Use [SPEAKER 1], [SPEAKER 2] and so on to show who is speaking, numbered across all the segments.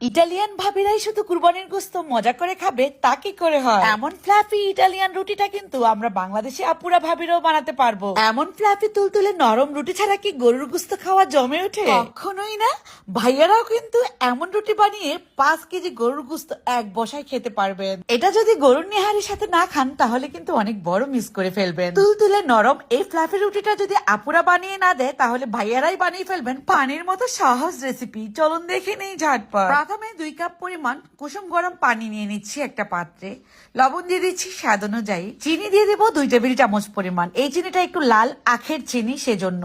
[SPEAKER 1] Italian ভাবিরাই শুধু কুরবানির গোস্ত মজা করে খাবে তা কি করে হয়? এমন ফ্লাফি ইটালিয়ান রুটিটা কিন্তু আমরা বাংলাদেশে আপুরা ভাবিরাও বানাতে পারবো। এমন ফ্লাফি তুলতুলে নরম রুটি ছাড়া কি গরুর গোস্ত খাওয়া জমে ওঠে? কখনোই না। ভাইয়ারাও কিন্তু এমন রুটি বানিয়ে 5 কেজি গরুর গোস্ত এক বসায় খেতে পারবেন। এটা যদি গরুর নেহারির সাথে না খান তাহলে কিন্তু অনেক বড় মিস করে ফেলবেন। তুলতুলে নরম এই ফ্লাফি রুটিটা যদি আপুরা বানিয়ে না দেয় তাহলে ভাইয়ারাই বানিয়ে ফেলবেন পানির মতো সহজ রেসিপি। চলুন দেখে নেই ঝটপট। প্রথমে 2 কাপ পরিমাণ কুসুম গরম পানি নিয়ে নিচ্ছি একটা পাত্রে। লবণ দিয়ে দিচ্ছি স্বাদ অনুযায়ী। চিনি দিয়ে দেবো 2 টেবিল চামচ পরিমাণ। এই চিনিটা একটু লাল আখের চিনি, সেজন্য।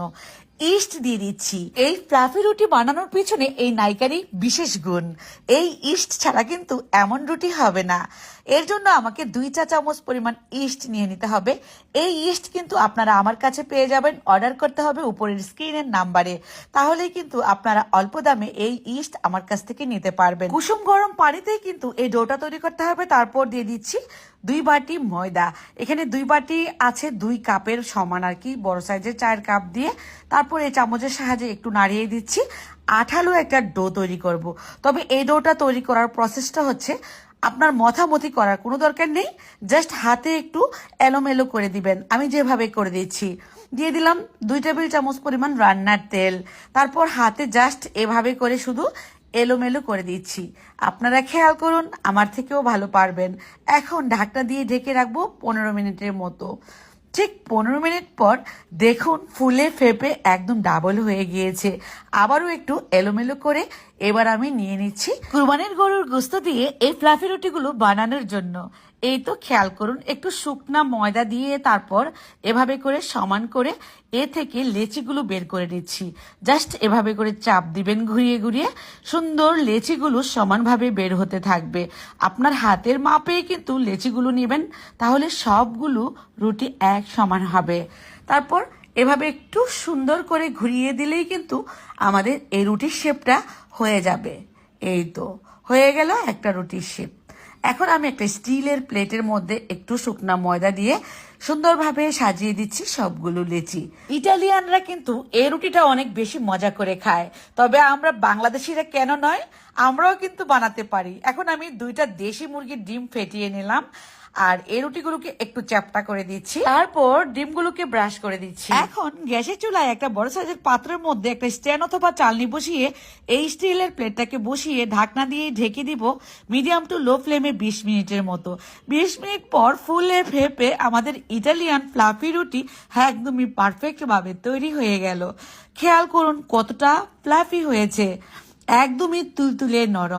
[SPEAKER 1] ইস্ট দিয়ে দিচ্ছি। এই ফ্লাফি রুটি বানানোর পিছনে এই নাইকারই বিশেষ গুণ। এই ইস্ট ছাড়া কিন্তু এমন রুটি হবে না। এর জন্য আমাকে 2 চা চামচ পরিমাণ ইস্ট নিয়ে নিতে হবে। এই ইস্ট কিন্তু আপনারা আমার কাছে পেয়ে যাবেন। অর্ডার করতে হবে উপরের স্ক্রিনের নাম্বারে। তাহলেই কিন্তু আপনারা অল্প দামে এই ইস্ট আমার কাছ থেকে নিতে পারবেন। কুসুম গরম পানিতেই কিন্তু এই ডোটা তৈরি করতে হবে। তারপর দিয়ে দিচ্ছি 2 বাটি ময়দা। এখানে 2 বাটি আছে 2 কাপের সমান আর কি, বড় সাইজের 4 কাপ দিয়ে। তারপর এই চামচের সাহায্যে একটু নাড়িয়ে দিচ্ছি। আঠালো একটা ডো তৈরি করব। তবে এই ডোটা তৈরি করার প্রসেসটা হচ্ছে আপনার মথামথি করার কোনো দরকার নেই। জাস্ট হাতে একটু এলোমেলো করে দিবেন। আমি যেভাবে করে দিচ্ছি। দিয়ে দিলাম 2 টেবিল চামচ পরিমাণ রান্নার তেল। তারপর হাতে জাস্ট এভাবে করে শুধু এলোমেলো করে দিচ্ছি। আপনারা খেয়াল করুন, আমার থেকেও ভালো পারবেন। এখন ঢাকনা দিয়ে ঢেকে রাখবো 15 মিনিটের মতো। ঠিক 15 মিনিট পর দেখুন ফুলে ফেপে একদম ডাবল হয়ে গিয়েছে। আবারও একটু এলোমেলো করে এবার আমি নিয়ে নিচ্ছি কুরবানির গরুর গোস্ত দিয়ে এই ফ্লাফি রুটিগুলো বানানোর জন্য। এই তো খেয়াল করুন, একটু শুকনা ময়দা দিয়ে তারপর এভাবে করে সমান করে এ থেকে লেচিগুলো বের করে নিচ্ছি। জাস্ট এভাবে করে চাপ দিবেন ঘুরিয়ে ঘুরিয়ে, সুন্দর লেচিগুলো সমানভাবে বের হতে থাকবে। আপনার হাতের মাপে কিন্তু লেচিগুলো নেবেন, তাহলে সবগুলো রুটি এক সমান হবে। তারপর এভাবে একটু সুন্দর করে ঘুরিয়ে দিলেই কিন্তু আমাদের এই রুটির শেপটা হয়ে যাবে। এই তো হয়ে গেল একটা রুটির শেপ। এখন আমি একটা স্টিলের প্লেটের মধ্যে একটু শুকনা ময়দা দিয়ে সুন্দরভাবে সাজিয়ে দিচ্ছি সবগুলো লেচি। ইটালিয়ানরা কিন্তু এই রুটিটা অনেক বেশি মজা করে খায়, তবে আমরা বাংলাদেশিরা কেন নয়, আমরাও কিন্তু বানাতে পারি। এখন আমি 2টা দেশি মুরগির ডিম ফেটিয়ে নিলাম আর এই রুটিগুলোকে একটু চ্যাপটা করে দিচ্ছি। তারপর ডিমগুলোকে ব্রাশ করে দিচ্ছি। এখন গ্যাসের চুলায় একটা বড় সাইজের পাত্রের মধ্যে একটা স্ট্যান্ড অথবা চালনি বসিয়ে এই স্টিলের প্লেটটাকে বসিয়ে ঢাকনা দিয়ে ঢেকে দিব মিডিয়াম টু লো ফ্লেমে 20 মিনিটের মতো। 20 মিনিট পর ফুলে ফেপে আমাদের ইটালিয়ান ফ্লাফি রুটি একদমই পারফেক্ট ভাবে তৈরি হয়ে গেল। খেয়াল করুন কতটা ফ্লাফি হয়েছে, একদমই তুলতুলে নরম।